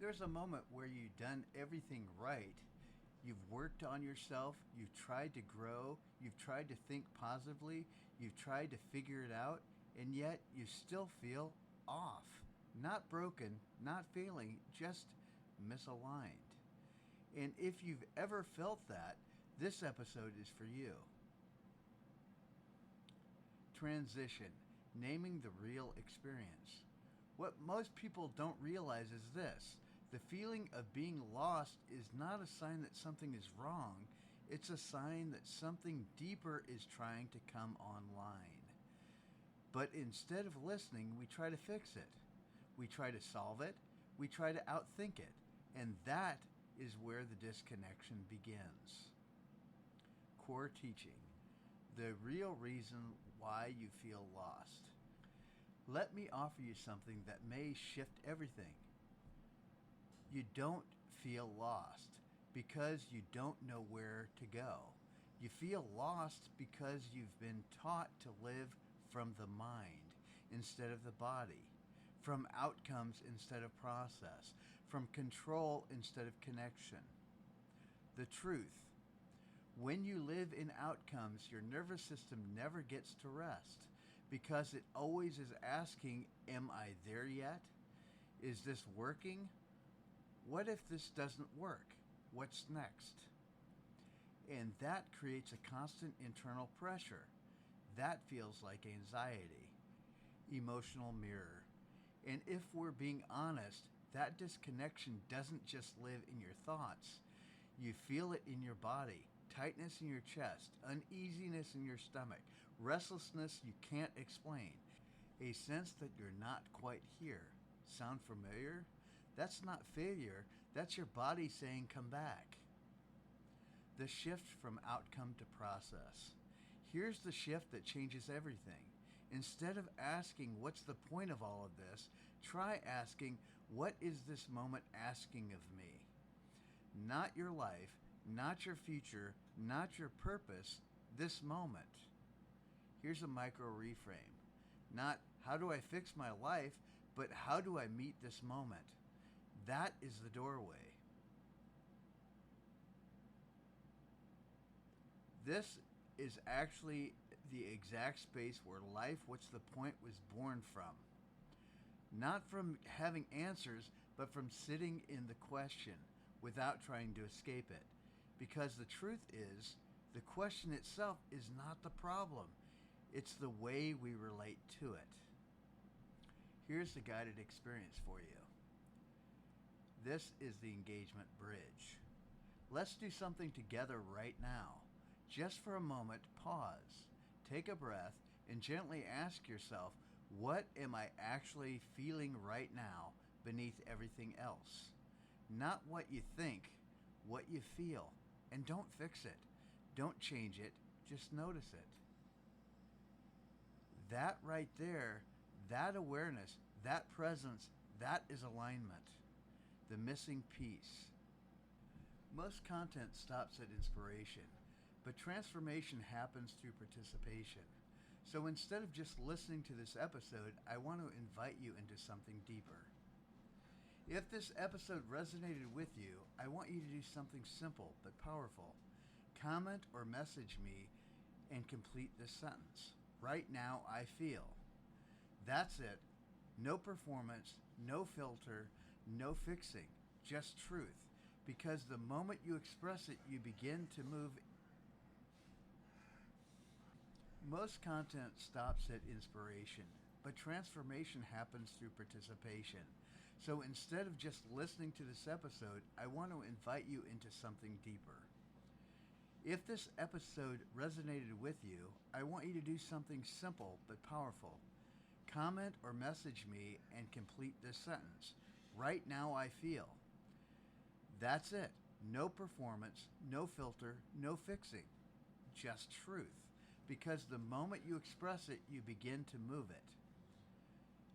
There's a moment where you've done everything right. You've worked on yourself, you've tried to grow, you've tried to think positively, you've tried to figure it out, and yet you still feel off. Not broken, not failing, just misaligned. And if you've ever felt that, this episode is for you. Transition, naming the real experience. What most people don't realize is this: the feeling of being lost is not a sign that something is wrong, it's a sign that something deeper is trying to come online. But instead of listening, we try to fix it. We try to solve it. We try to outthink it. And that is where the disconnection begins. Core teaching: the real reason why you feel lost. Let me offer you something that may shift everything. You don't feel lost because you don't know where to go. You feel lost because you've been taught to live from the mind instead of the body, from outcomes instead of process, from control instead of connection. The truth: when you live in outcomes, your nervous system never gets to rest because it always is asking, am I there yet? Is this working? What if this doesn't work? What's next? And that creates a constant internal pressure. That feels like anxiety. Emotional mirror. And if we're being honest, that disconnection doesn't just live in your thoughts. You feel it in your body. Tightness in your chest, uneasiness in your stomach, restlessness you can't explain, a sense that you're not quite here. Sound familiar? That's not failure, that's your body saying come back. The shift from outcome to process. Here's the shift that changes everything. Instead of asking what's the point of all of this, try asking what is this moment asking of me? Not your life, not your future, not your purpose, this moment. Here's a micro reframe. Not how do I fix my life, but how do I meet this moment? That is the doorway. This is actually the exact space where life, what's the point, was born from. Not from having answers, but from sitting in the question without trying to escape it. Because the truth is, the question itself is not the problem. It's the way we relate to it. Here's the guided experience for you. This is the engagement bridge. Let's do something together right now. Just for a moment, pause, take a breath, and gently ask yourself, what am I actually feeling right now beneath everything else? Not what you think, what you feel. And don't fix it. Don't change it. Just notice it. That right there, that awareness, that presence, that is alignment. The missing piece. Most content stops at inspiration, but transformation happens through participation. So instead of just listening to this episode, I want to invite you into something deeper. If this episode resonated with you, I want you to do something simple but powerful. Comment or message me and complete this sentence. Right now I feel. That's it. No performance, no filter, no fixing, just truth. Because the moment you express it, you begin to move. Most content stops at inspiration, but transformation happens through participation. So instead of just listening to this episode, I want to invite you into something deeper. If this episode resonated with you, I want you to do something simple but powerful. Comment or message me and complete this sentence. Right now I feel. That's it. No performance, no filter, no fixing. Just truth. Because the moment you express it, you begin to move it.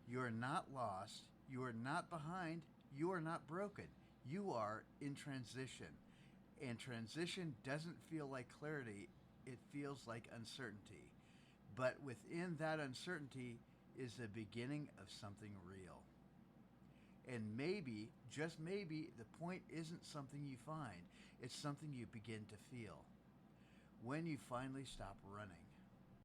You are not lost. You are not behind. You are not broken. You are in transition. And transition doesn't feel like clarity. It feels like uncertainty. But within that uncertainty is the beginning of something real. And maybe, just maybe, the point isn't something you find, it's something you begin to feel when you finally stop running.